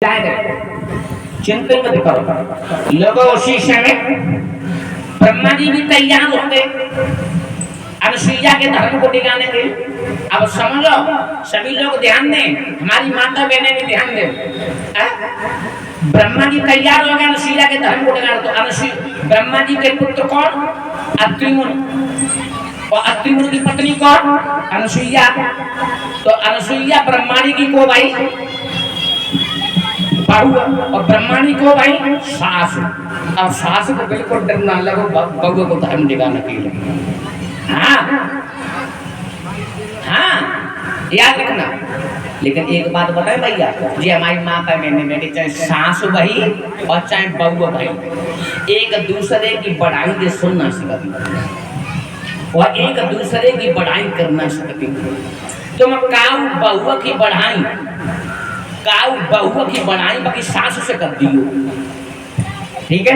Direct चिंता मत करो। लोगों उसी समय ब्रह्मा जी भी तैयार होते अनुसुईया के धर्म को टिकाने के। अब समझो सभी लोग ध्यान दें, हमारी माता बहनें भी ध्यान दें। ब्रह्मा जी तैयार हो गए अनुसुईया के धर्म को टिकाने। तो ब्रह्मा जी के पुत्र कौन? अत्रि मुनि। और अत्रि मुनि की पत्नी कौन? अनुसुईया। तो अनुसुईया ब्रह्माणी की को भाई बहू, और ब्रह्माणी को भाई सास। और सास को बिल्कुल डर ना लगो बहू को धर्म टिकाने के लिए। हाँ हाँ याद रखना। लेकिन एक बात बताए भैया जी, हमारी माता बहने बेटी चाहे सास भाई और चाहे बहू भाई एक दूसरे की बढ़ाई के सुन ना सकती और एक दूसरे की बढ़ाई करना सकती। तुम काऊ बहू की बढ़ाई, काऊ बहू की बढ़ाई बाकी सास से कर दियो, ठीक है?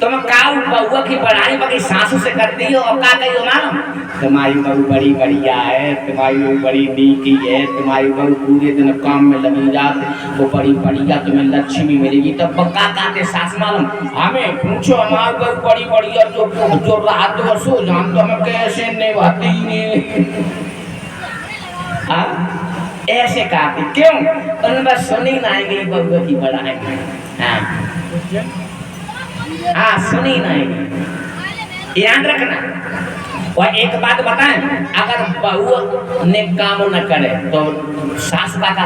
तुम काऊ बहू की बढ़ाई बाकी सासू से करती हो और क्या कहियो मालूम? तुम्हारी बहू बड़ी बढ़िया है, तुम्हारी बहू बड़ी नीकी है, तुम्हारी बहू पूरे दिन काम में लगी जाती, वो बड़ी बढ़िया, तुम्हें लक्ष्मी मिलेगी। तब बक्का कहते सास मालूम हमें पूछो हमारी बहू बड़ी बढ़िया जो रात को सो जान तो हमें कैसे निभाती नहीं। ऐसे कहते क्यों? उन बस सुनी ना गई बहू की बढ़ाई। हाँ सुनी नहीं, याद रखना। और एक बात बताएं, अगर बहू ने काम न करे तो सास का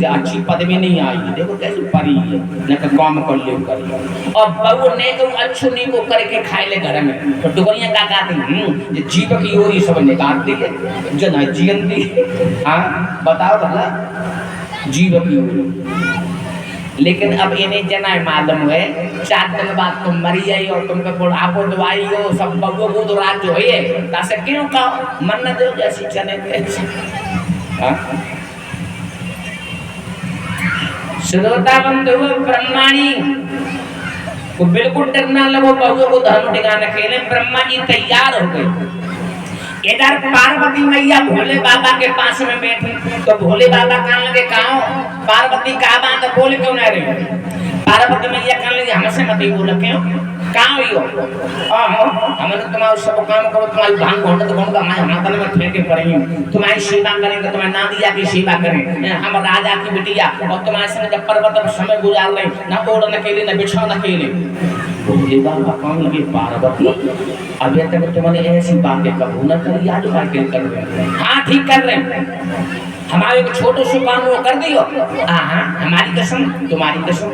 अच्छी पद में नहीं आई, देखो कैसे परी है न काम कर ले करी। और बहू ने को अच्छू नहीं को करके खाए ले घर में तो टुकड़ियां का कहती जीव की ओर सब निकालती है जो न जीवंती। हाँ बताओ भला जीव की ओर। लेकिन अब इन्हें जना मालूम है 4 दिन बाद तुम मरी जाई और तुमको बुढ़ापो दवाई हो सब बबू को तो रात जो है तासे क्यों का मन न दो जैसी चने के। श्रोता बंधु ब्रह्माणी को बिल्कुल डर ना लगो बबू को धर्म टिकाने के लिए। ब्रह्मा जी तैयार हो गए। इधर पार्वती मैया भोले बाबा के पास में बैठी तो भोले बाबा कहने लगे कहाँ पार्वती कहाँ बात बोले क्यों ना रही? पार्वती मैया कहने लगे हमसे मत ही बोलो क्यों कहाँ हुई हो? हमने तुम्हारा सब काम करो, तुम्हारी भांग घोंटे तो घोंटे हमारे माता में फेंके पड़ेंगे, तुम्हारी सेवा करेंगे, तुम्हारे नादिया की सेवा करें, हम राजा की बिटिया और तुम्हारे संग जब पर्वत पर समय गुजार रहे न ओढ़ने के लिए न बिछाने के लिए। भोले बाबा कहने लगे पार्वती अभी तक तुमने ऐसी बातें कबू न करी, आज बातें कर रहे। हाँ ठीक कर रहे, हमारे एक छोटे से काम वो कर दियो। हाँ हमारी कसम तुम्हारी कसम।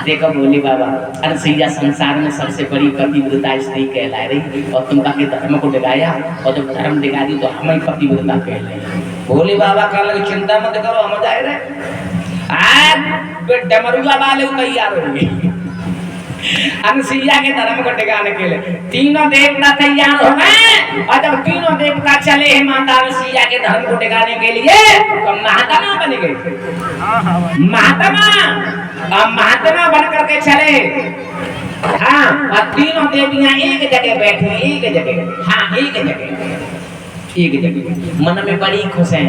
देखो भोले बाबा अनुसुईया संसार में सबसे बड़ी पतिव्रता स्त्री कहला रही और तुम के धर्म को दिखाया और जब धर्म दिखा दी तो हमें पतिव्रता कह रहे। भोले बाबा का लगे चिंता मत करो हम जाए रहे डमरुआ वाले तैयार हो गए अनुसुईया के धर्म को टिकाने के लिए। तीनों देवता तैयार हो गए और जब तीनों देवता चले हैं माता अनुसुईया के धर्म को टिकाने के लिए तो महात्मा बन गए। महात्मा बन करके चले। हाँ और तीनों देवियां एक जगह बैठी, एक जगह। हाँ एक जगह मन में बड़ी खुश है।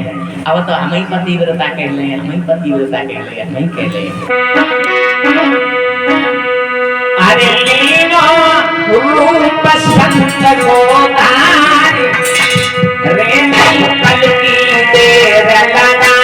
अब तो हम ही पतिव्रता कह ले, हम ही पतिव्रता कह ले, हम ही कह ले। अरे रूप संत को धार रे नहीं कल की देर लगाई।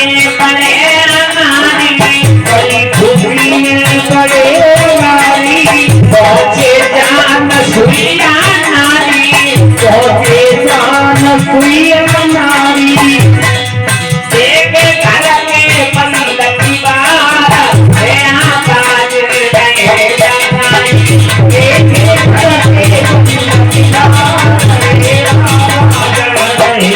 बड़े नारी बड़ी खुशी बड़े नारी पहुंचे जान सुइया नारी पहुंचे जान सुइया नारी एक घर में बंद दीवार है आकाश रहे जानाई एक घर में बंद दीवार है आकाश रहे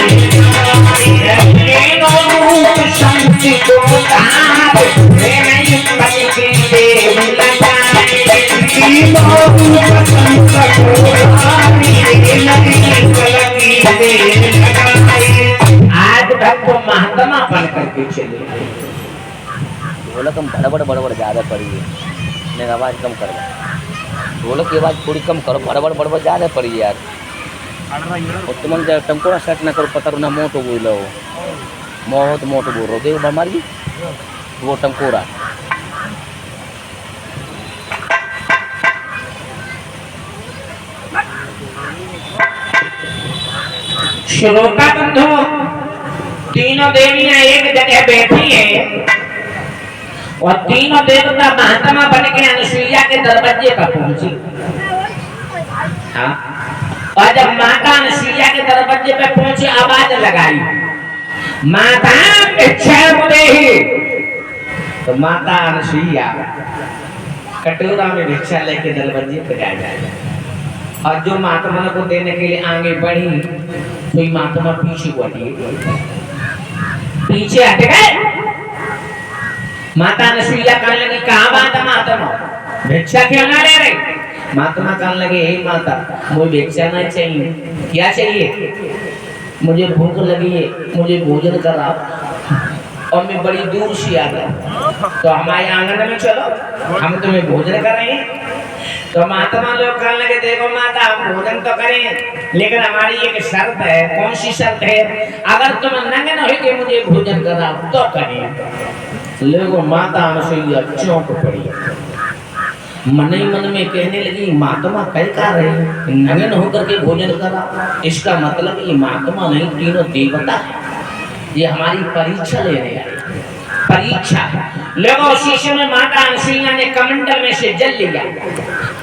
तीनों रूप शक्ति को तार है नहीं पलके देव लगाए तीनों रूप शक्ति को तार है नहीं पलके देव लगाए आज भक्त महात्मा बन करके चले ढोलक हम बड़बड़ ज़्यादा पड़ी है, मेरी आवाज़ कम कर दो। ढोलक की आवाज़ थोड़ी कम करो, बड़बड़ ज़्यादा पड़ी है यार। और तुम टमकोड़ा सेट ना करो, पता ना मोटो बोल रहे हो, बहुत मोटो बोल रहे हो। देखो हमारी वो टमकोड़ा श्रोता बंधु, तीनों देवियां एक जगह बैठी हैं और तीनों देवता महात्मा बन के अनुसुईया के दरवाजे पर पहुंची। हाँ, और जब माता अनुसुईया के दरवाजे पर पहुंची आवाज लगाई, माता भिक्षा देहि। तो माता अनुसुईया कटोरा में भिक्षा लेके दरवाजे पर जाए और जो महात्मा को देने के लिए आगे बढ़ी तो महात्मा पीछे हट गए। माता अनुसुईया कहने लगी, कहाँ बात है महात्मा, भिक्षा क्यों ना ले रही? महात्मा कहने लगे, हे माता, मुझे भिक्षा नहीं चाहिए। क्या चाहिए? मुझे भूख लगी है, मुझे भोजन कराओ। और मैं बड़ी दूर से आ गया, तो हमारे आंगन में चलो, हम तुम्हें भोजन करें। तो महात्मा लोग कहने लगे, देखो माता, हम भोजन तो करें, लेकिन हमारी एक शर्त है। कौन सी शर्त है? अगर तुम नंगे न हो के मुझे भोजन कराओ तो करें। लोगों माता अनुसुईया चौंक पड़ी, मन ही मन में कहने लगी, महात्मा कह कर रहे नंगे न होकर के भोजन करा, इसका मतलब ये महात्मा नहीं, तीनों देवता है। ये हमारी परीक्षा लेने आए, परीक्षा। लोगों शीशे में माता अनुसुईया ने कमंडल में से जल लिया,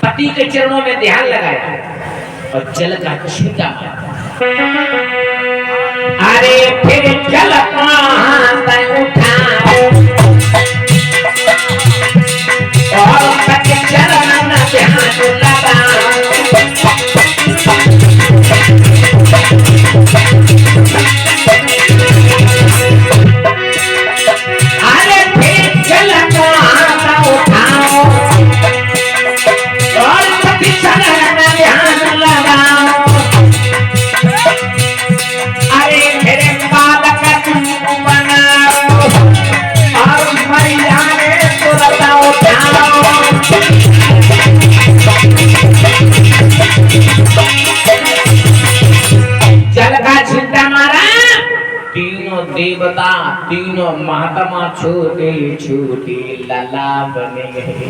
पति के चरणों में ध्यान लगाया और जल का छींटा मारा। अरे फिर जल हाथ उठाओ और पति चरण में ध्यान लगाओ। देवता तीनों महात्मा छोटे छोटे लला बने गए,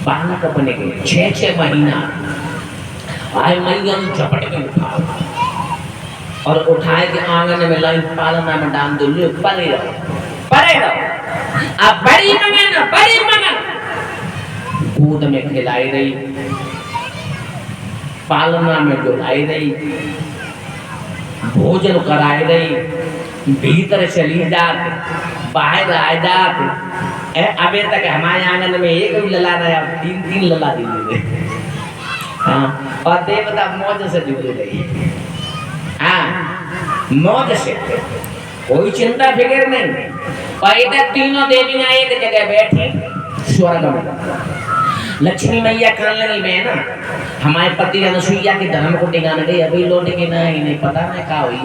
बालक बने गए। 6 महीना आए मैया झपट में उठा और उठाए के आंगन में लाई पालना में डाल दो, परे रहो परे रहो। अब बड़ी मंगन दूध में खिलाई रही, पालना में डुलाई रही, भोजन कराई रही, भीतर चली जात, बाहर आ जात। अबे तक हमारे आंगन में एक भी लला रहा, 3 लला दिए। हाँ, और देवता मौज से जुड़े रही। हाँ, मौज से, कोई चिंता फिक्र नहीं। और इधर तीनों देवियां एक जगह बैठी स्वर्ग में। लक्ष्मी मैया कहने लगी, मैं ना हमारे पति अनुसुईया के धर्म को टिकाने गई, अभी लौटेंगे ना, ही नहीं पता मैं क्या हुई।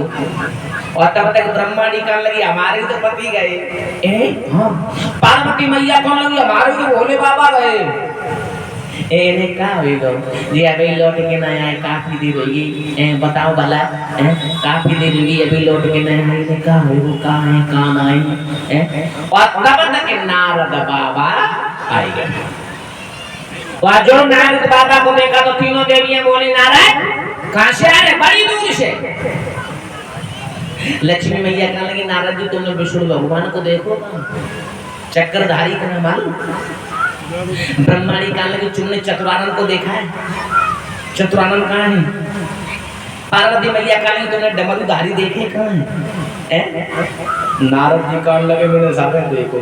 और तब तक ब्रह्मा जी कहने लगी, हमारे तो पति गए। हाँ, पार्वती मैया कहने लगी, हमारे तो भोले बाबा गए। ने कहा हुई गो जी, अभी लौट के ना आए, काफी देर होगी, बताओ भला, काफी देर होगी, अभी लौट के ना आए। ने कहा हुई वो कहाँ है, कहाँ आई? और तब तक नारद बाबा आई गए। जो नारद बाबा को देखा तो तीनों देवियां बोली, नारायण कहां से आ रहे? बड़ी दूर से। लक्ष्मी मैया कहने लगी नारद जी तुमने विष्णु भगवान को देखो चक्रधारी का मालूम। ब्रह्मा जी कहने लगे तुमने चतुरानन को देखा है? चतुरानन कहाँ है? पार्वती मैया कहने लगी तुमने डमरूधारी देखे कहाँ है? नारद जी कहने लगे मैंने सारे देखो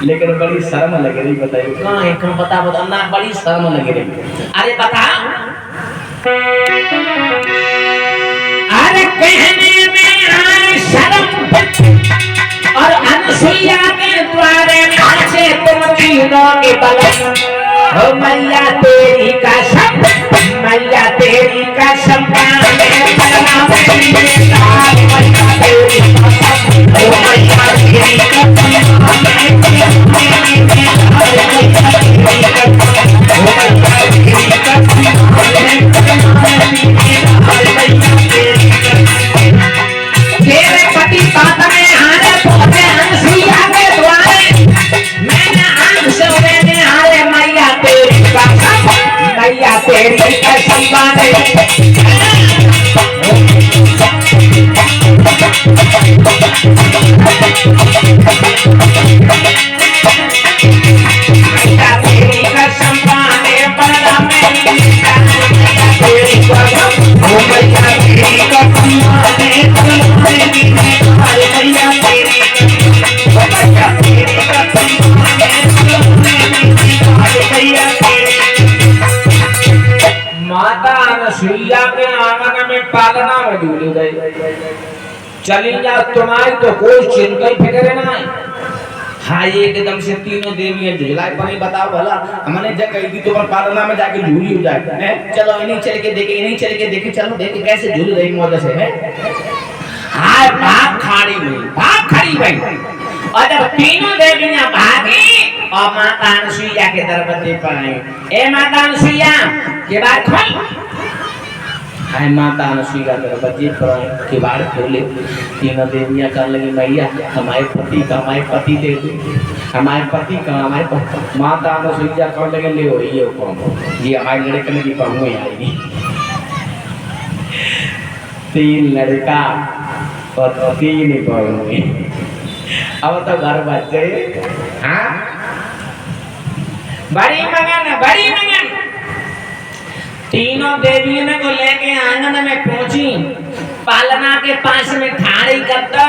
लेकिन बड़ी शर्म लग रही। बताइए कहाँ है? कहाँ बता ना, बड़ी शर्म लग रही। अरे बता। अरे कहने में आई शर्म और अनसुईया के द्वारे नाचे तुम तीनों के बल। हो मैया तेरी कसम, मैया तेरी कसम मैया तेरी तेरे पति पात में आने पहुंचे अनसुईया के द्वारे मैंने आंख से मैंने आए मैया तेरी कसम, मैया तेरी कसम बाने। मैया तेरी कसम बाने बड़ा मेरी मैया तेरी कसम, ओ मैया तेरी कसम बाने बड़ा मेरी मैया तेरी कसम, ओ मैया तेरी कसम माता अनसुईया के आंगन में पालना में डूल गई। चली जा तुम्हारी तो कोई चिंता ही फिक्र नहीं। हाँ एकदम से तीनों देवियां झुलाई पानी। बताओ भला हमने जब कही थी तुम्हारे पालना में जाके झूली हो जाए। चलो इन्हीं चल के देखे, इन्हीं चल के देखे, चलो देखे कैसे झूल रही मौज से है। हाँ भाग खड़ी हुई, भाग खड़ी हुई। और जब तीनों देवियां भागी और माता अनसुईया के दरवाजे पर आई। ए माता अनसुईया के बार खोल। हाय माता अनसुईया के दरवाजे पर आई, के बार खोले। तीनों देवियां कहने लगी मैया हमारे पति दे दो, हमारे पति का हमारे पति। माता अनसुईया कहने लगे ले हो ये कौन? ये हमारे लड़के की बहू आएगी। 3 लड़का और 3 बहू। अब तो घर बच गए। हाँ बड़ी मगन। तीनों देवियों को लेके आंगन में पहुंची। पालना के पास में ठाड़ी करते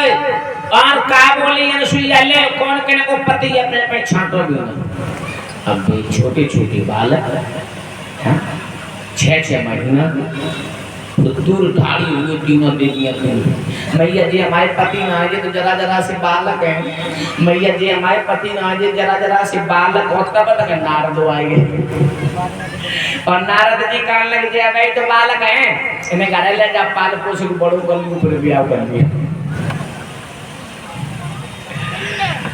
और का बोली अनसुईया ले कौन के को पति अपने पे छांटो भी नहीं। अब भी छोटे बालक 6 महीना दूर ढाड़ी हुई तीनों देवियां थी। मैया जी हमारे पति ना आजे तो जरा से बालक है। मैया जी हमारे पति ना आजे जरा से बालक और तब तक नारद आएंगे। और नारद जी कहने लगे जी भाई तो बालक है इन्हें घर ले जा पाल पोस के बड़ों कर ली ऊपर ब्याह कर लिया।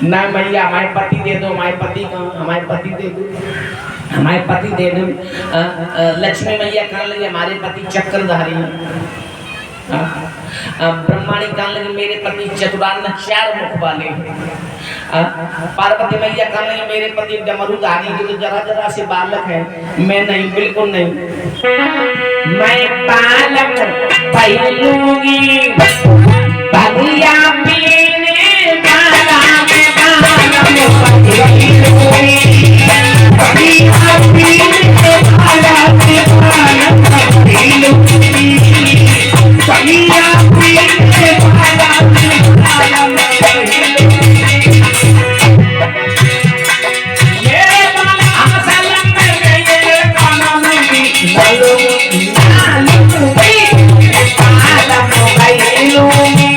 ना मैया हमारे पति दे दो, हमारे पति का हमारे पति दे दो, हमारे पति दे दो। लक्ष्मी मैया कहने लगे हमारे पति चक्रधारी हैं। ब्रह्मा जी कहने लगे मेरे पति चतुरानन 4 मुख वाले। पार्वती मैया कहने लगे मेरे पति डमरूधारी जो जरा से बालक है। मैं नहीं, बिल्कुल नहीं। मैं बालक पहलूंगी भलिया पीने वाला मैं बालक पहलूंगी भलिया पीने वाला मैं बालक पहलूंगी भलिया पीने वाला मैं बालक पहलूंगी। मेरे बालक हसलन में ये गाना नहीं लूंगी बालक पहलूंगी।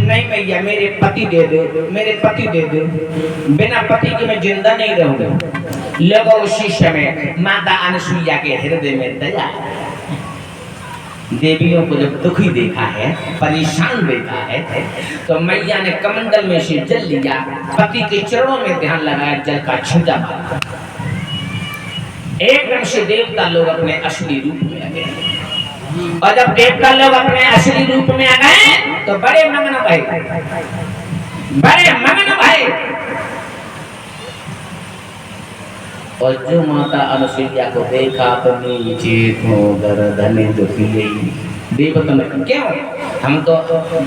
नहीं भैया मेरे पति दे दो, मेरे पति दे दो। बिना पति के मैं जिंदा नहीं रहूंगा। लोगों उसी समय माता अनसुईया के हृदय में दया। देवियों को जब दुखी देखा है, परेशान देखा है, तो मैया ने कमंडल में से जल लिया, पति के चरणों में ध्यान लगाया, जल का छींटा मारा। एकदम से देवता लोग अपने असली रूप में आ गए। और जब देवता लोग अपने असली रूप में आ गए तो बड़े मगन भय, बड़े मगन भय। और जो माता अनुसुईया को देखा तो नीचे तो धने दुखी गई। देवता ने क्यों, हम तो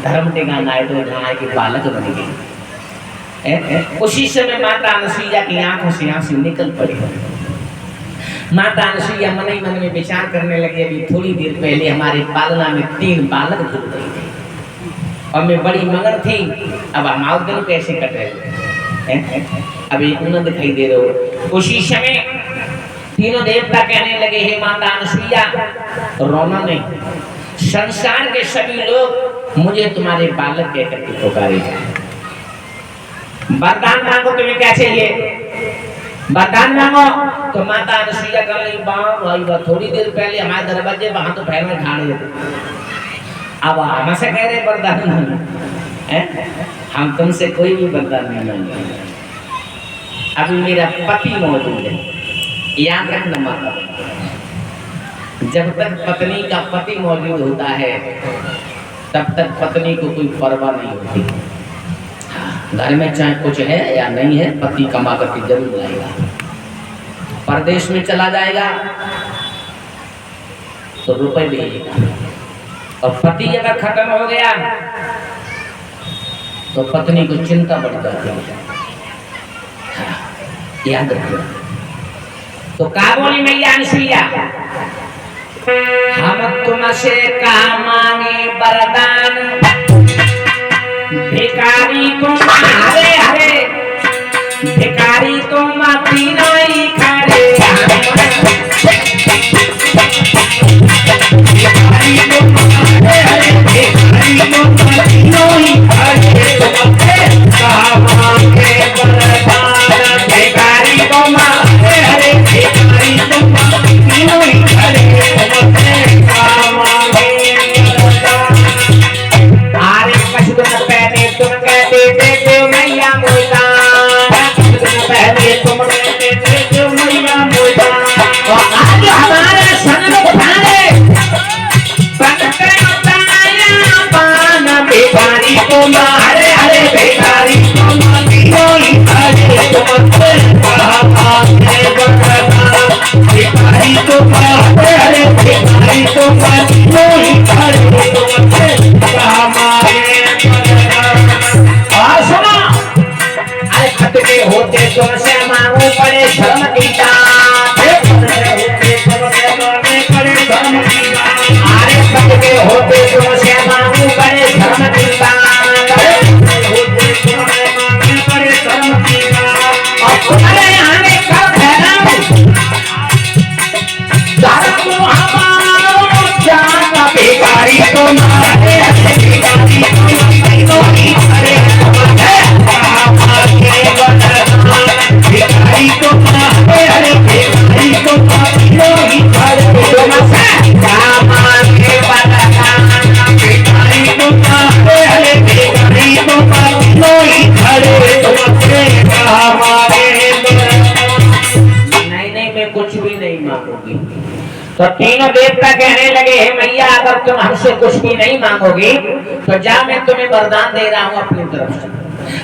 धर्म टिकाना है तो जहाँ की बालक बन गई। उसी समय माता अनुसुईया की आंखों से आंसू निकल पड़े। माता अनुसुईया मन ही मन में विचार करने लगी, अभी थोड़ी देर पहले हमारे पालना में 3 बालक जुड़ गए थे और मैं बड़ी मगन थी, अब हमारे दिन कैसे कट रहे, अभी उन्हें दिखाई दे रहे हो। उसी समय तीनों देवता कहने लगे, हे माता अनुसुईया रोना नहीं, संसार के सभी लोग मुझे तुम्हारे बालक कहकर के पुकारेगा। वरदान मांगो, तुम्हें क्या चाहिए? वरदान मांगो। तो माता अनुसुईया कर रही, बाप थोड़ी देर पहले हमारे दरवाजे वहां तो पैर में ठाड़े थे, अब हमसे कह रहे वरदान मांगो। हम तुमसे कोई भी वरदान नहीं मांगे, अभी मेरा पति मौजूद है। याद रखना माता, जब तक पत्नी का पति मौजूद होता है तब तक पत्नी को कोई परवाह नहीं होती। घर में चाहे कुछ है या नहीं है, पति कमा करके जरूर लाएगा। परदेश में चला जाएगा तो रुपए भेजेगा, और पति अगर खत्म हो गया तो पत्नी को चिंता बढ़ जाती है। याद रखिए। तो का बोली मैया अनुसुईया, हम तुमसे का मांगे वरदान, भिखारी तुम हरे हरे, भिखारी तुम तीनों ही खड़े, भिखारी तुम हरे हरे, भिखारी तुम तीनों ही खड़े, तुमसे का मांगे वरदान, भिखारी तुम हरे हरे, भिखारी तुम तीनों ही खड़े, तुमसे का मांगे वरदान। आरे पशुधन पहने तुम कहते थे जो मैया मोटा, पशुधन पहने तुम कहते थे जो मैया मोटा, और आज हमारे सन उठाए बनते बताया पान, भिखारी तुम हरे हरे, भिखारी तुम तीनों ही खड़े, तुमसे कहा मांगे वरदान, भिखारी तुम हरे हरे, भिखारी तुम तीनों ही खड़े, तुमसे कहा मांगे वरदान। और सुनो, अरे खतरे होते तुमसे मांगू पड़े धर्म की दात, अरे खतरे होते तुमसे मांगू पड़े धर्म की दात, और तुम्हारे आने का ठहराऊं धर्म हमारो जान, भिखारी तुम्हारे भिखारी तुम तीनों ही खड़े, भिखारी तुम हरे हरे, भिखारी तुम तीनों ही खड़े, तुमसे क्या मांगे वरदान, भिखारी तुम हरे हरे, भिखारी तुम तीनों ही खड़े, तुमसे क्या मांगे वरदान। नहीं, मैं कुछ भी नहीं मांगूंगी। तो तीनों देवता कहने लगे, हे मैया अगर तुम हमसे कुछ भी नहीं मांगोगी तो जा, मैं तुम्हें वरदान दे रहा हूँ अपनी तरफ से,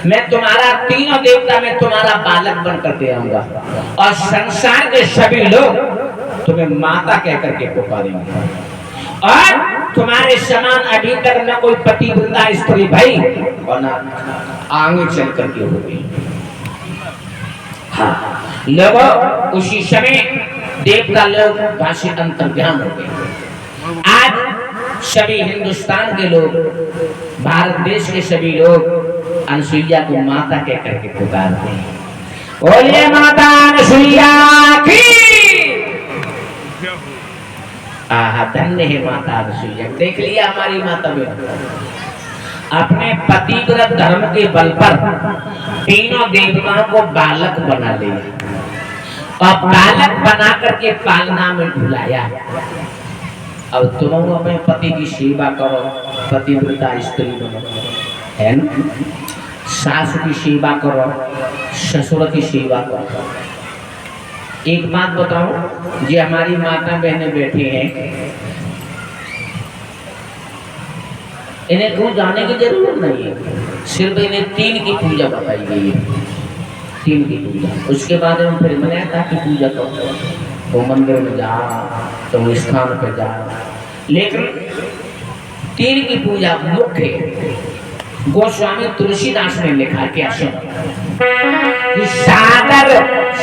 मैं तुम्हारा तीनों देवता में तुम्हारा बालक बनकर दे आऊंगा, और संसार के सभी लोग तुम्हें माता कह करके पुकारेंगे, और तुम्हारे समान अभी तक न कोई पतिव्रता स्त्री भाई और न आगे चल करके होगी। हाँ, लोगों उसी समय देवता लोग भाषी अंतर्ध्यान हो गए। आज सभी हिंदुस्तान के लोग, भारत देश के सभी लोग अनुसुईया को माता कह करके पुकारते हैं। बोलिए माता अनुसुईया की। आहा, धन्य है माता अनुसुईया। देख लिया हमारी माता बहन अपने पतिव्रत धर्म के बल पर तीनों देवताओं को बालक बना लिया, और बालक बना करके पालना में ढुलाया। अब तुम अपने पति की सेवा करो, पतिव्रता स्त्री बनो, है ना? सास की सेवा करो, ससुर की सेवा करो। एक बात बताऊं, जो हमारी माता बहनें बैठी हैं, इन्हें क्यों जाने की जरूरत नहीं है, सिर्फ इन्हें 3 की पूजा बताई गई है, 3 की पूजा। उसके बाद में फिर मैंने था कि पूजा करो तो मंदिर में जाओ, तो स्थान पर जाओ, लेकिन 3 की पूजा मुख्य गोस्वामी तुलसीदास ने लिखा क्या सुनो, सादर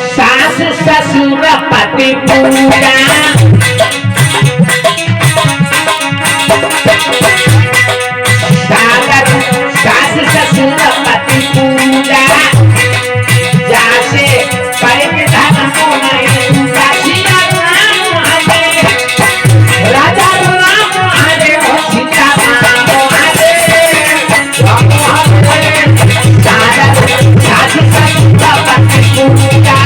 सास ससुर पति पूजा, सादर सास ससुर पति पूजा, जासे परिधान नहीं काशिया राम हरे, राजा राम हरे हो सीता राम हरे, सादर सास ससुर पति पूजा,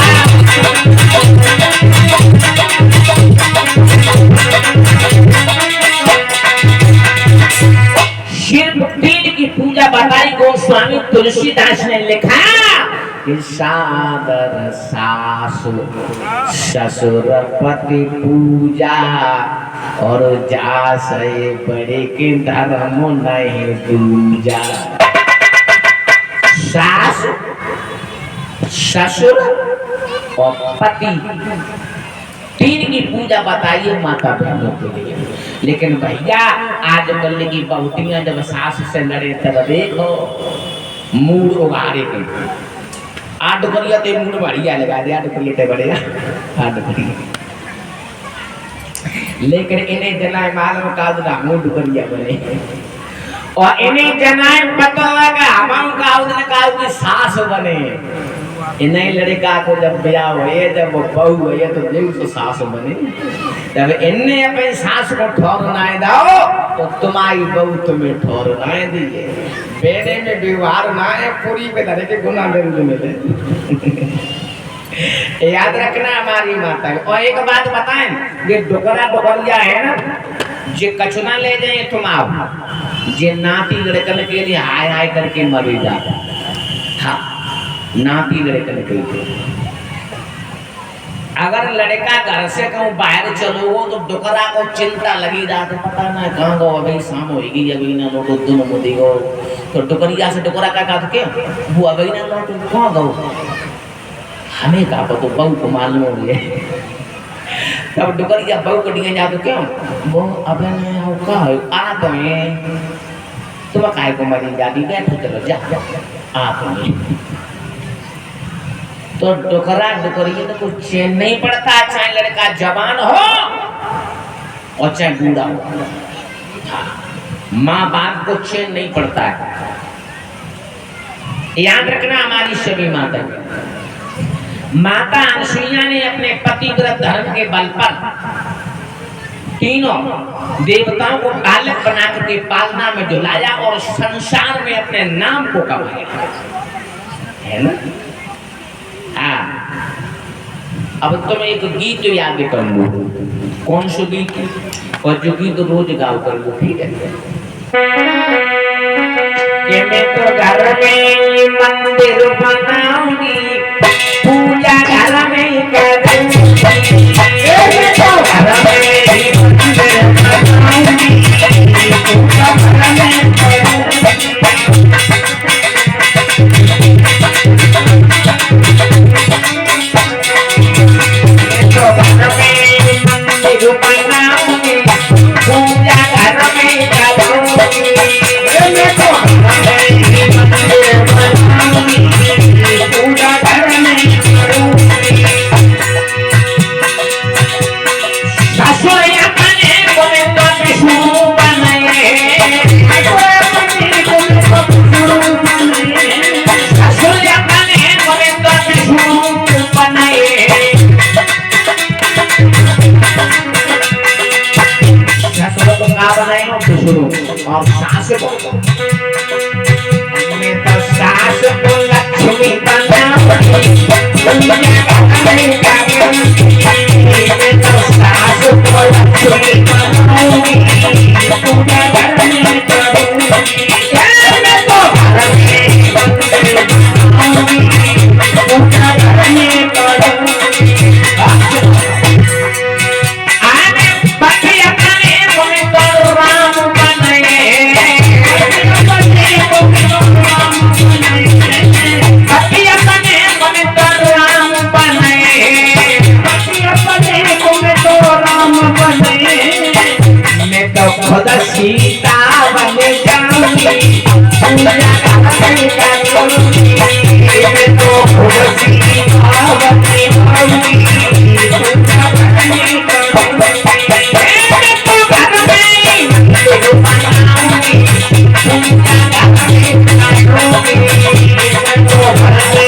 सिर्फ 3 की पूजा बताई गोस्वामी तुलसीदास ने लिखा कि सादर सासु ससुर पति पूजा, और जासे बड़े के धर्म नहीं दूजा। सास ससुर और पति 3 की पूजा बताइए माता बहनों के लिए। लेकिन भैया आजकल की बहुतियां जब सास से लड़े तब देखो मूड उगाड़े के आठ करिया ते मूड बढ़िया लगा दे, 8 करिया ते बढ़िया 8 करिया, लेकिन इन्हें जनाए मालूम का मूड करिया बने, और इन्हें जनाए पता लगा हम का की सास बने। इन्हें लड़का को जब ब्याह हुए, जब वो बहू हुए तो देव तो सास बने, तब इन्हें अपनी सास को ठहरनाए दो तो तुम्हारी बहू तुम्हें ठहरनाए दीजिए। बेड़े में व्यवहार ना है, पूरी पे धरे के गुना जरूर मिले। याद रखना हमारी माता। और एक बात बताएं, ये डोकरा डोकरिया है ना, जे कचुना ले जाए तुम आओ, जे नाती लड़कन के लिए हाय हाय करके मरी जा। हाँ, नाती लड़कन के लिए अगर लड़का घर से कहूँ बाहर चलो हो तो डोकरा को चिंता लगी जाती, पता ना कहाँ गो, अभी शाम होगी, अभी ना लौटो दोनों मोदी गो, तो डोकरिया से डोकरा का कहा क्या वो अभी ना लौटो कहाँ गो, हमें कहा तो बहू को मालूम हो गया। तब डोकरिया बहू को डिगे जाते क्यों वो अबे ना का आ गए तुम काय को मरी जाती, बैठो चलो जा आ गए। तो डोकरा डोकरिया तो कुछ चैन नहीं पड़ता, चाहे लड़का जवान हो और चाहे बूढ़ा हो। माँ बाप को चैन नहीं पड़ता है, याद रखना हमारी सभी माता। माता अनसुईया ने अपने पतिव्रत धर्म के बल पर तीनों देवताओं को बालक बना करके पालना में झुलाया और संसार में अपने नाम को कमाया, है ना। हाँ, अब तुम एक गीत याद कर लो, कौन सा गीत, और जो गीत रोज गाओ कर लो, ठीक है। कि मैं तो घर में मंदिर बनाऊंगी, पूजा घर में ही करूंगी, मैं तो घर में ही मंदिर बनाऊंगी, पूजा घर में करूंगी। और सास को मैं तो सास को लक्ष्मी बनाऊंगी, मैं तो सास को लक्ष्मी बनाऊंगी, पूजा घर में करूंगी, मैं तो घर में बनाऊंगी, पूजा घर में करूंगी। आने बखिया खाने को मैं तो राम बनाए, बने जाऊंगी पूजा करने का करूंगी मैं तो खुशी आवती आऊंगी पूजा करने का करूंगी मैं तो घर में तो बनाऊंगी पूजा करने का करूंगी मैं तो घर में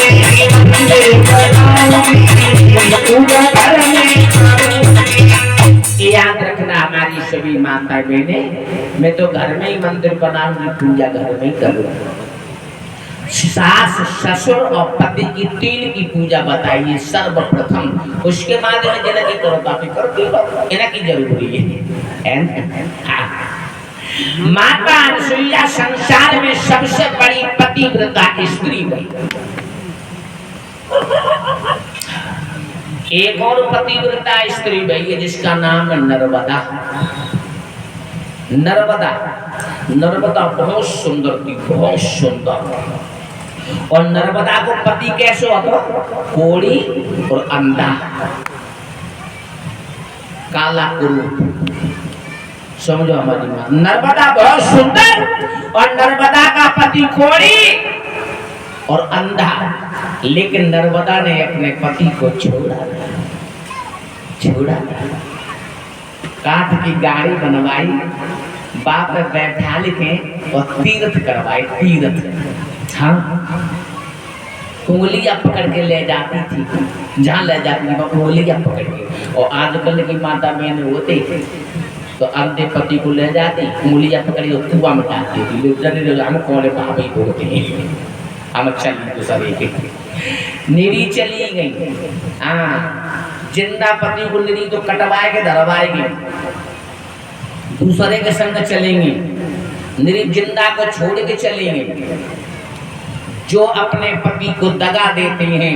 मंदिर बनाऊंगी पूजा करने का करूंगी। याद रखना हमारी सभी माता बहने, मैं तो घर में ही मंदिर बनाऊंगी पूजा घर में ही करूंगी। सास ससुर और पति की तीन की पूजा बताइए सर्वप्रथम, उसके बाद में जना की करो काफी करती हो इन्हें की जरूरी है। माता अनसुईया संसार में सबसे बड़ी पतिव्रता स्त्री हुई। एक और पतिव्रता स्त्री भाई है जिसका नाम है नर्मदा। नर्मदा नर्मदा बहुत सुंदर थी, बहुत सुंदर। और नर्मदा को पति कैसे होता? कोड़ी और अंधा, काला कुरूप। समझो हमारी माँ नर्मदा बहुत सुंदर और नर्मदा का पति कोड़ी और अंधा। लेकिन नर्मदा ने अपने पति को छोड़ा काठ की गाड़ी बनवाई, बाप बैठा लिखे और तीर्थ करवाए। तीर्थ हाँ, उंगलियां पकड़ के ले जाती थी जहाँ ले जाती थी उंगलियां पकड़ के। और आजकल की माता बहन होते तो अंधे पति को ले जाती उंगलियां पकड़ी और कुआं में डालती थी। हम कौन भाभी बोलते हैं हम चली दूसरे के निरी चली गई। हाँ, जिंदा पति को निरी तो कटवाए के धरवाएगी, दूसरे के संग चलेंगे। निरी जिंदा को छोड़ के चलेंगे। जो अपने पति को दगा देते हैं,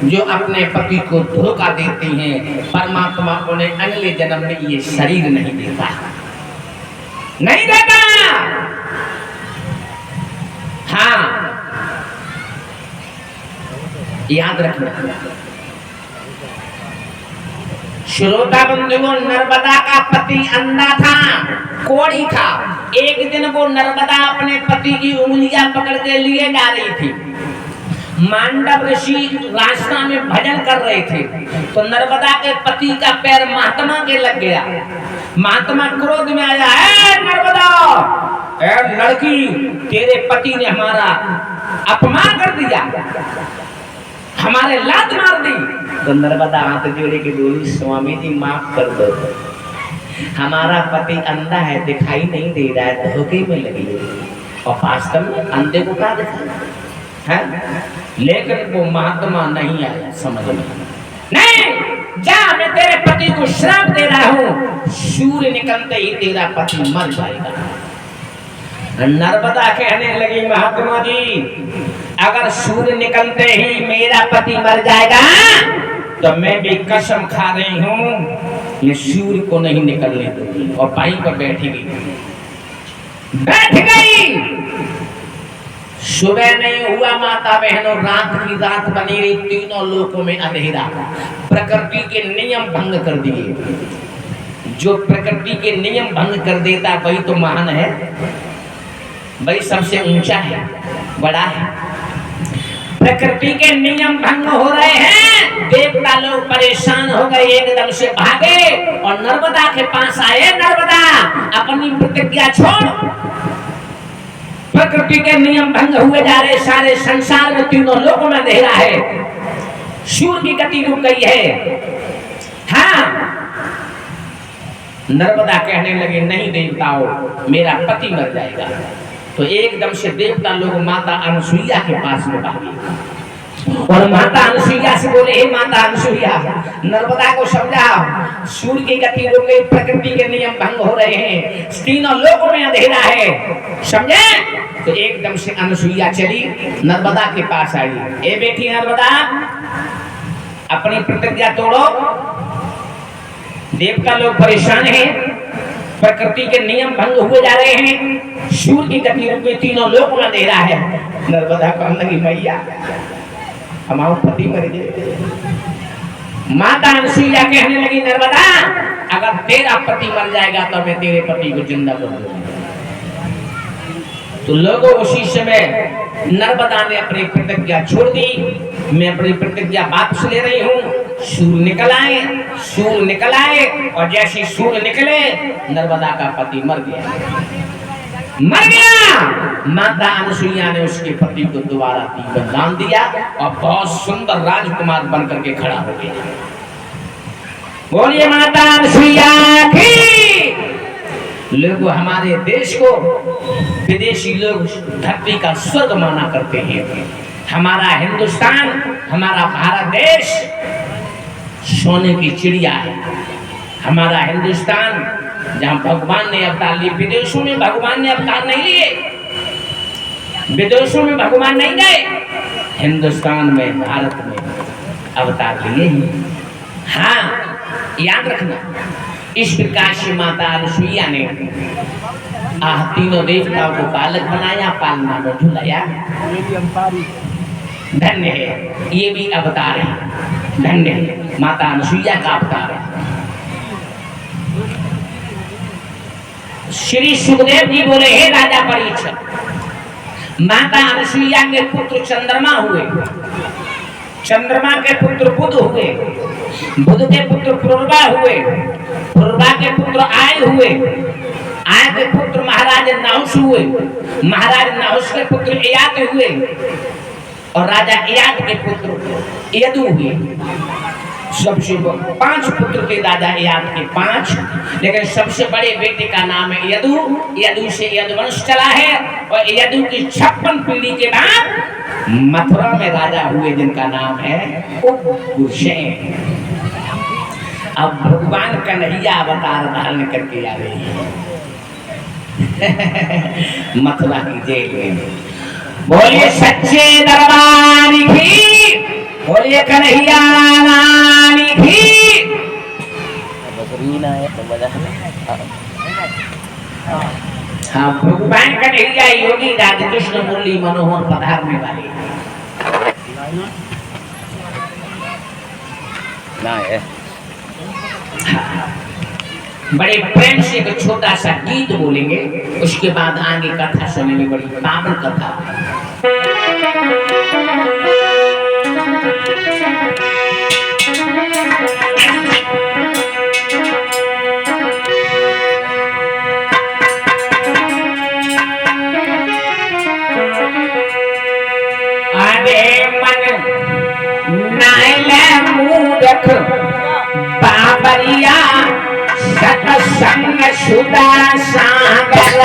जो अपने पति को धोखा देते हैं, परमात्मा उन्हें अगले जन्म में ये शरीर नहीं देता, नहीं देता। हाँ, याद रखना। श्रोता बंधुओं, नर्मदा का पति अंधा था, कोढ़ी था। एक दिन वो नर्मदा अपने पति की उंगलियां पकड़ के लिए जा रही थी। मांडव ऋषि रास्ता में भजन कर रहे थे तो नर्मदा के पति का पैर महात्मा के लग गया। महात्मा क्रोध में आया, है नर्मदा, ए लड़की, तेरे पति ने हमारा अपमान कर दिया, हमारे लात मार दी। तो नर्मदा हाथ जोड़े के बोली, स्वामी जी माफ कर दो, हमारा पति अंधा है, दिखाई नहीं दे रहा है, धोखे में लगी। और वास्तव में अंधे को क्या दिखा है? लेकिन वो महात्मा नहीं आया समझ में। नहीं, जा, मैं तेरे पति को श्राप दे रहा हूँ, सूर्य निकलते ही तेरा पति मर जाएगा। नर्मदा कहने लगी, महात्मा जी, अगर सूर्य निकलते ही मेरा पति मर जाएगा तो मैं भी कसम खा रही हूँ ये सूर्य को नहीं निकलने दूंगी। और पाई पर बैठ गई। सुबह नहीं हुआ माता बहनों, रात की रात बनी रही, तीनों लोकों में अंधेरा। प्रकृति के नियम भंग कर दिए। जो प्रकृति के नियम भंग कर देता वही तो महान है, वही सबसे ऊंचा है, बड़ा है। प्रकृति के नियम भंग हो रहे हैं, देवता लोग परेशान हो गए, एकदम से भागे और नर्मदा के पास आए। नर्मदा, अपनी प्रतिज्ञा छोड़, प्रकृति के नियम भंग हुए जा रहे, सारे संसार में तीनों लोगों में अंधेरा है, सूर्य की गति रुक गई है। हाँ, नर्मदा कहने लगे, नहीं देवताओं, मेरा पति मर जाएगा। तो एकदम से देवता लोग माता अनसुईया के पास में भागे और माता अनसुईया से बोले, हे माता अनसुईया, नर्मदा को समझाओ, सूर्य की गति रुक गई, प्रकृति के नियम भंग हो रहे हैं, तीनों लोगों में अंधेरा है, समझे? तो एकदम से अनसुईया चली, नर्मदा के पास आई। ए बेटी नर्मदा, अपनी प्रतिज्ञा तोड़ो, देवता लोग परेशान हैं, प्रकृति के नियम भंग हुए जा रहे हैं, सूर्य की गति रुक गई, तीनों लोग में अंधेरा है। नर्मदा कहने लगी, मैया, हमारा पति मर गए। माता अनसुईया कहने लगी, नर्मदा, अगर तेरा पति मर जाएगा तो मैं तेरे पति को जिंदा कर दूंगी। तो लोगों उसी समय नर्मदा ने अपनी प्रतिज्ञा छोड़ दी। मैं अपनी प्रतिज्ञा वापस ले रही हूँ। सूर निकल आए और जैसे सूर निकले नर्मदा का पति मर गया। माता अनुसुईया ने उसके पति को दोबारा जीवन दान दिया और बहुत सुंदर राजकुमार बनकर के खड़ा हो गया। बोलिए माता अनुसुईया की। लोग हमारे देश को विदेशी लोग धरती का स्वर्ग माना करते हैं। हमारा हिंदुस्तान, हमारा भारत देश सोने की चिड़िया है। हमारा हिंदुस्तान जहाँ भगवान ने अवतार लिए, विदेशों में भगवान ने अवतार नहीं लिए, विदेशों में भगवान नहीं गए, हिंदुस्तान में भारत में अवतार लिए। हाँ, याद रखना। इस प्रकार से माता अनुसुईया ने तीनों देवताओं को बालक बनाया, पालना में झुलाया। धन्य है, ये भी अवतार है। धन्य है, माता अनुसुईया का अवतार है। श्री सुखदेव जी बोले, हे राजा परीक्षित, माता अनुसुईया के पुत्र चंद्रमा हुए, चंद्रमा के पुत्र बुध हुए, बुध के पुत्र पुरुरवा हुए, पुरुरवा के पुत्र आय हुए, आय के पुत्र महाराज नाहुस हुए, महाराज नाहुस के पुत्र इयात हुए और राजा इयात के पुत्र यदु हुए। सबसे 5 पुत्र थे राजा इयात के 5, लेकिन सबसे बड़े बेटे का नाम है यदु। यदु से यदुवंश चला है और यदु की 56 पीढ़ी के बाद मथुरा में राजा हुए जिनका नाम है उग्रसेन। अब भगवान कन्हैया अवतार धारण करके आ रही है मथुरा की जेल में। बोलिए सच्चे दरबार की, बोलिए कन्हैया लाल की। हाँ, भगवान कन्हैया योगी राधे कृष्ण मुरली मनोहर पधारने वाले ना है। बड़े प्रेम से एक छोटा सा गीत बोलेंगे, उसके बाद आगे कथा सुनेंगे। बड़ी पावन कथा। अरे मन नाइले मूरख बाबरिया सत्संग सुधा सागर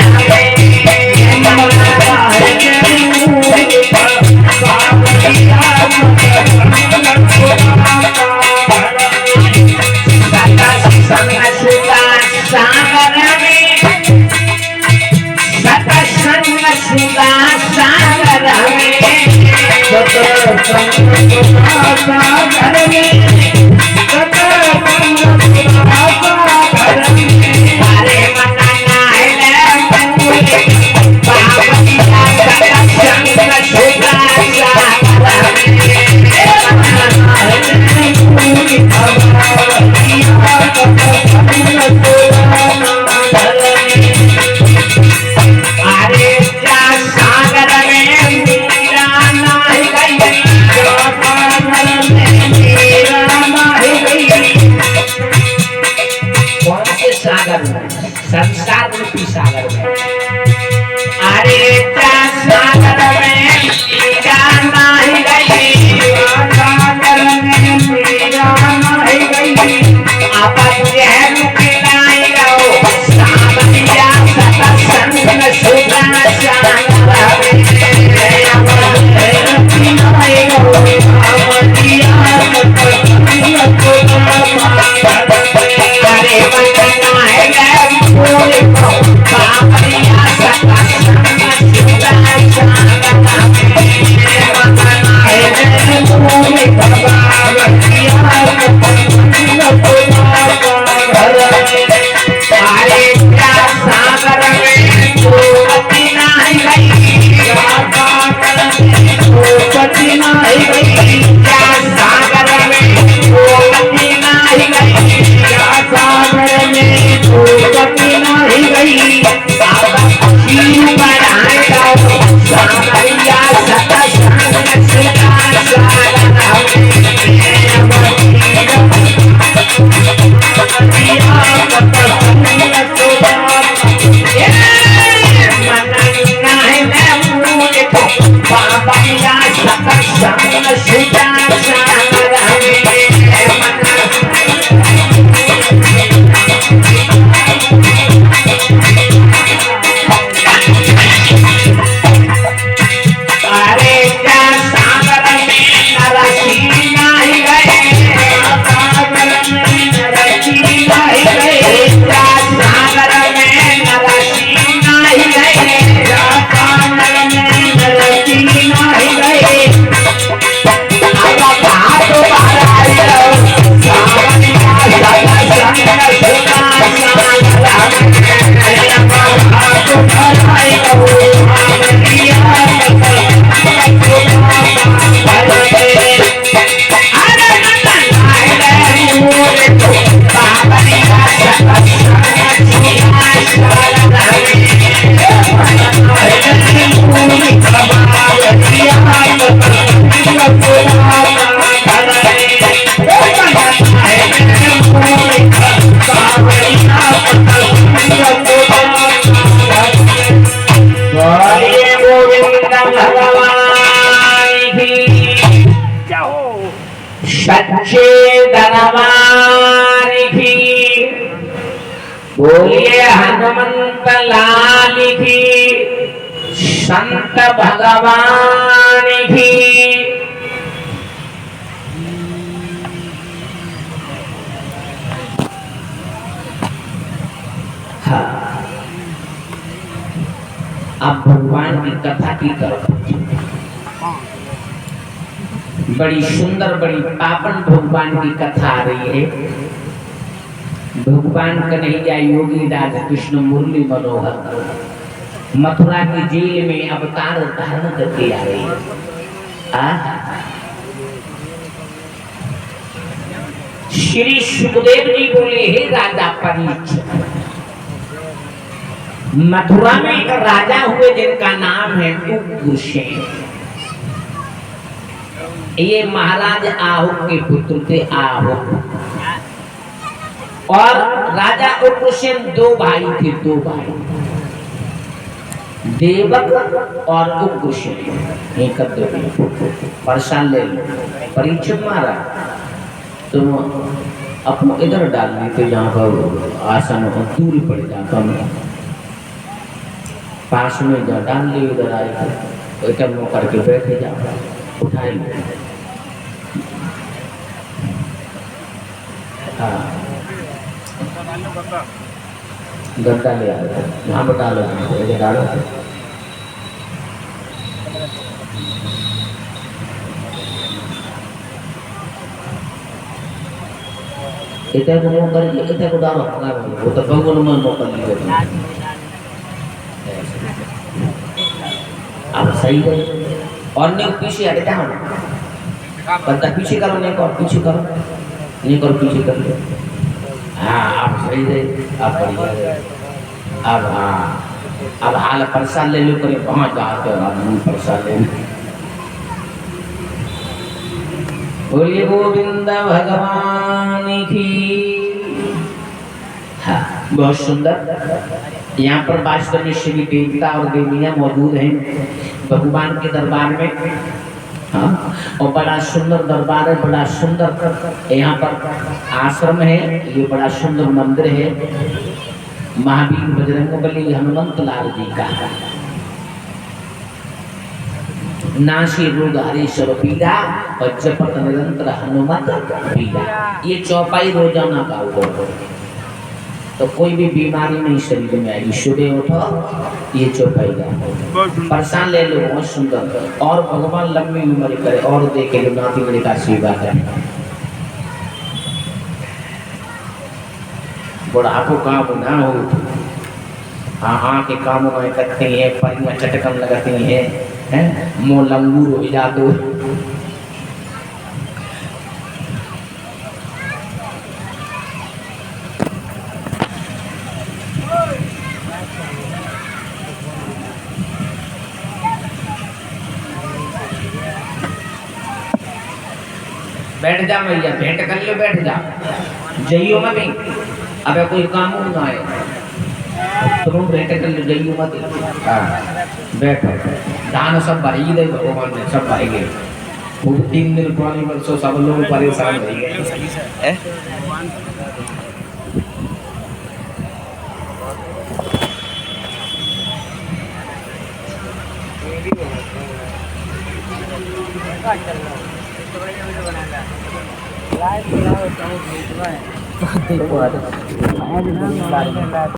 सच्चे दरबार की, बोलिए हनुमंत लाल की, संत भगवान की। हाँ, अब भगवान की कथा की तरफ, बड़ी सुंदर बड़ी पावन भगवान की कथा आ रही है। भगवान कन्हैया योगी राधा कृष्ण मुरली मनोहर मथुरा की जेल में अवतार धारण करके आ रही है। श्री सुखदेव जी बोले, हे राजा परीक्षित, मथुरा में एक राजा हुए जिनका नाम है उग्रसेन। ये महाराज आहु के पुत्र थे, आहु। और राजा उग्रसेन दो भाई थे, दो भाई, देवक और उग्रसेन। एक परसान ले लो, परीक्षित मारा तो अपना इधर डाल देते जहाँ पर आसन दूरी पड़ जाता, पास में जा डाल ले, उधर आए एकदम करके बैठे जाओ, उठाई। हाँ, गद्दा ले आए, यहाँ पर डालो, डालो। इतने को मोकर, इतने को डालो, वो तो भगवान में मोकर लिए। अब सही है। और नहीं पीछे हट जाओ, बंदा पीछे करो, नहीं और पीछे करो, नहीं और पीछे कर लो। हाँ, अब सही है। अब बढ़िया है। अब हाँ, अब हाल प्रसाद ले लो, करे वहाँ जाते हो, आदमी प्रसाद ले लो। बोलिए गोविंद भगवान की। हाँ, बहुत सुंदर। यहाँ पर वास्तव में श्री देवता और देवियाँ मौजूद हैं भगवान के दरबार में। हाँ, और बड़ा सुंदर दरबार है, बड़ा सुंदर यहाँ पर आश्रम है। ये बड़ा सुंदर मंदिर है, महावीर बजरंगबली हनुमंत लाल जी का। नासी रोग हरे सब पीड़ा और जपत निरंतर हनुमत पीड़ा। ये चौपाई रोजाना का हो, तो कोई भी बीमारी नहीं शरीर में आएगी। सुबह उठो, ये चौपाई का परेशान ले लो, बहुत सुंदर। और भगवान लंबी उम्र करे और देखे लो, नाती बड़ी का सेवा करे। बुढ़ापो काम ना हो, हाँ के कामों में करती है, परियां चटकन लगाती है, मुँह लंगूर हो जाते। बैठ जा भैया, भेंट कर लो, बैठ जा, जइयो मत। अबे कोई काम ना है, तुम भेंट कर लो, जइयो मत। बैठो, दान सब भरी दे भगवान ने, सब भरी गए। 3 दिन पुरानी वर्षों सब लोग परेशान हो गए।